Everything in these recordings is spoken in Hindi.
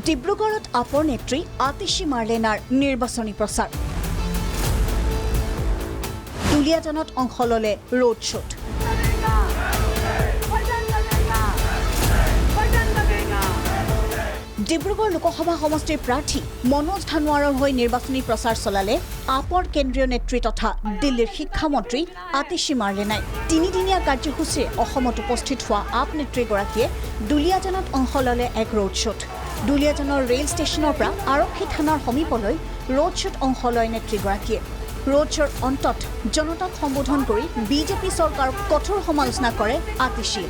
ডিব্ৰুগড়ত আপৰ নেত্ৰী আতিশী মাৰ্লেনাৰ নিৰ্বাচনী প্ৰচাৰ দুলিয়াজানত অংশ ললে ৰোড শ্ব'ত ডিব্ৰুগড় লোকসভা সমষ্টিৰ প্ৰাৰ্থী মনোজ ধানোৱাৰৰ হৈ নিৰ্বাচনী প্ৰচাৰ চলালে আপৰ কেন্দ্ৰীয় নেত্ৰী তথা দিল্লীৰ শিক্ষামন্ত্ৰী আতিশী মাৰ্লেনাই তিনিদিনীয়া কাৰ্যসূচীৰে অসমত উপস্থিত হোৱা আপ নেত্ৰীগৰাকীয়ে দুলিয়াজানত অংশ ললে এক ৰোড শ্ব'ত দুলিয়াজানৰ ৰেল ষ্টেচনৰ পৰা আৰক্ষী থানাৰ সমীপলৈ ৰোড শ্ব'ত অংশ লয় নেত্ৰীগৰাকীয়ে ৰোড শ্ব'ৰ অন্তত জনতাক সম্বোধন কৰি বিজেপি চৰকাৰক কঠোৰ সমালোচনা কৰে আতিশীয়ে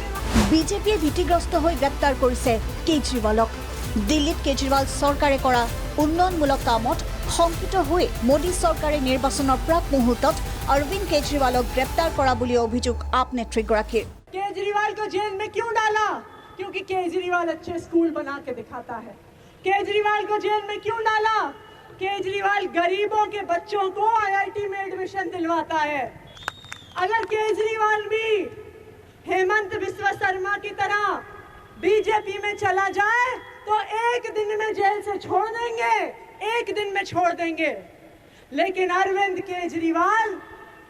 বিজেপিয়ে ভীতিগ্ৰস্ত হৈ গ্ৰেপ্তাৰ কৰিছে কেজৰিৱালক দিল্লীত কেজৰিৱাল চৰকাৰে কৰা উন্নয়নমূলক কামত শংকিত হৈ মোদী চৰকাৰে নিৰ্বাচনৰ প্ৰাক মুহূৰ্তত অৰবিন্দ কেজৰিৱালক গ্ৰেপ্তাৰ কৰা বুলি অভিযোগ আপ নেত্ৰীগৰাকীৰ केजरीवाल को जेल में क्यों डाला? क्योंकि केजरीवाल अच्छे स्कूल बना के दिखाता है। केजरीवाल को जेल में क्यों डाला? केजरीवाल गरीबों के बच्चों को आईआईटी में एडमिशन दिलवाता है। अगर केजरीवाल भी हेमंत बिस्व शर्मा की तरह बीजेपी में चला जाए तो एक दिन में जेल से छोड़ देंगे, एक दिन में छोड़ देंगे। लेकिन अरविंद केजरीवाल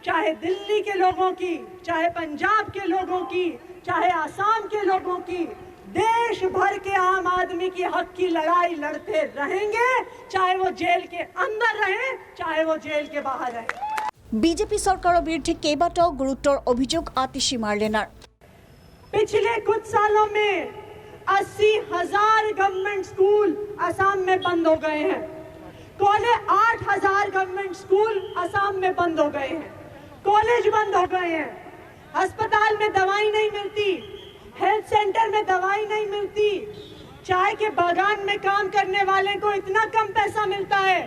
चाहे दिल्ली के लोगों की, चाहे पंजाब के लोगों की, चाहे आसाम के लोगों की, देश भर के आम आदमी की हक की लड़ाई लड़ते रहेंगे, चाहे वो जेल के अंदर रहे, चाहे वो जेल के बाहर रहे। বিজেপি চৰকাৰৰ বিৰুদ্ধে কেইবাটাও গুৰুতৰ অভিযোগ আতিশী মাৰ্লেনাৰ पिछले कुछ सालों में 80,000 गवर्नमेंट स्कूल असम में बंद हो गए हैं। 8,000 गवर्नमेंट स्कूल असम में बंद हो गए हैं। कॉलेज बंद हो गए हैं। अस्पताल में दवाई नहीं मिलती, हेल्थ सेंटर में दवाई नहीं मिलती। चाय के बागान में काम करने वाले को इतना कम पैसा मिलता है।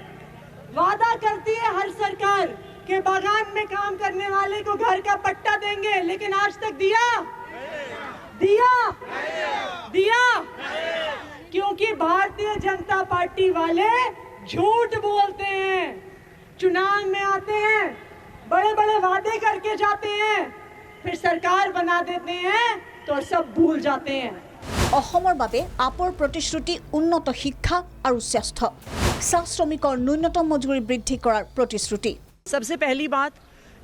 वादा करती है हर सरकार कि बागान में काम करने वाले को घर का पट्टा देंगे, लेकिन आज तक दिया? क्योंकि भारतीय जनता पार्टी वाले झूठ बोलते हैं। चुनाव में आते हैं, बड़े बड़े वादे करके जाते हैं, फिर सरकार बना देते हैं तो सब भूल जाते हैं। অসমৰ বাবে আপৰ প্ৰতিশ্ৰুতি উন্নত শিক্ষা আৰু স্বাস্থ্য চাহ শ্ৰমিকৰ ন্যূনতম মজুৰি বৃদ্ধি কৰাৰ প্ৰতিশ্ৰুতি सबसे पहली बात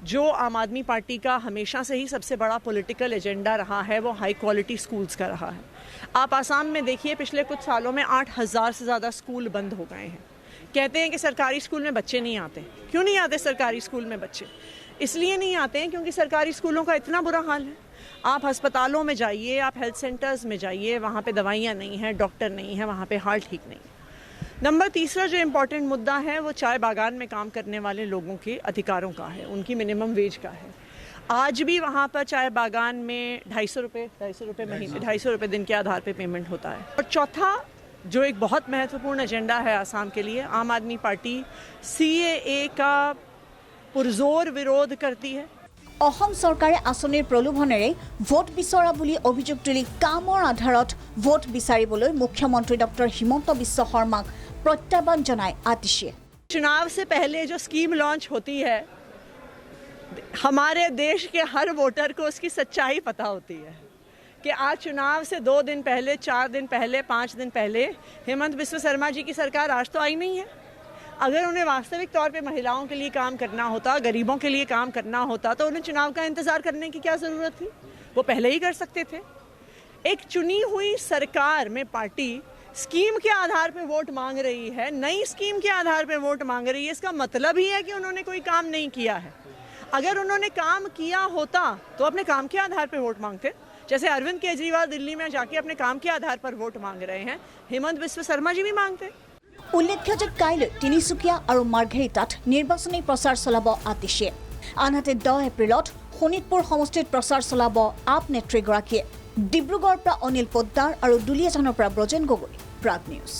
जो आम आदमी पार्टी का हमेशा से ही सबसे बड़ा पॉलिटिकल एजेंडा रहा है वो हाई क्वालिटी स्कूल्स का रहा है। आप आसाम में देखिए पिछले कुछ सालों में 8,000 से ज़्यादा स्कूल बंद हो गए हैं। कहते हैं कि सरकारी स्कूल में बच्चे नहीं आते। क्यों नहीं आते सरकारी स्कूल में बच्चे? इसलिए नहीं आते हैं क्योंकि सरकारी स्कूलों का इतना बुरा हाल है। आप अस्पतालों में जाइए, आप हेल्थ सेंटर्स में जाइए, वहाँ पे दवाइयाँ नहीं हैं, डॉक्टर नहीं है, वहाँ पे हाल ठीक नहीं। नंबर तीसरा जो इम्पोर्टेंट मुद्दा है वो चाय बागान में काम करने वाले लोगों के अधिकारों का है, उनकी मिनिमम वेज का है। आज भी वहाँ पर चाय बागान में 250 रुपये महीने 250 रुपये दिन के आधार पे पेमेंट होता है। और चौथा जो एक बहुत महत्वपूर्ण एजेंडा है आसाम के लिए, आम आदमी पार्टी CAA का पुरजोर विरोध करती है। অসম চৰকাৰে আঁচনিৰ প্ৰলোভনেৰে ভোট বিচৰা বুলি অভিযোগ তুলি কামৰ আধাৰত ভোট বিচাৰিবলৈ মুখ্যমন্ত্ৰী ডক্টৰ হিমন্ত বিশ্ব শৰ্মাক প্ৰত্যাহ্বান জনায় আতিশীয়ে चुनाव से पहले जो स्कीम लॉन्च होती है हमारे देश के हर वोटर को उसकी सच्चाई पता होती है कि आज चुनाव से 2 दिन पहले, 4 दिन पहले, 5 दिन पहले हेमंत बिस्व शर्मा जी की सरकार आज तो आई नहीं है। अगर उन्हें वास्तविक तौर पे महिलाओं के लिए काम करना होता, गरीबों के लिए काम करना होता तो उन्हें चुनाव का इंतज़ार करने की क्या ज़रूरत थी? वो पहले ही कर सकते थे। एक चुनी हुई सरकार में पार्टी स्कीम के आधार पे वोट मांग रही है, नई स्कीम के आधार पे वोट मांग रही है, इसका मतलब ही है कि उन्होंने कोई काम नहीं किया है। अगर उन्होंने काम किया होता तो अपने काम के आधार पे वोट मांगते। जैसे अरविंद केजरीवाल दिल्ली में जाके अपने काम के आधार पर वोट मांग रहे हैं, हेमंत बिस्व शर्मा जी भी मांगते। উল্লেখ্য যে কাইলৈ তিনিচুকীয়া আৰু মাৰ্ঘেৰিটাত নিৰ্বাচনী প্ৰচাৰ চলাব আতিশীয়ে আনহাতে 10 এপ্ৰিলত শোণিতপুৰ সমষ্টিত প্ৰচাৰ চলাব আপ নেত্ৰীগৰাকীয়ে ডিব্ৰুগড়ৰ পৰা অনিল পোদ্দাৰ আৰু দুলিয়াজানৰ পৰা ব্ৰজেন গগৈ প্ৰাগ নিউজ।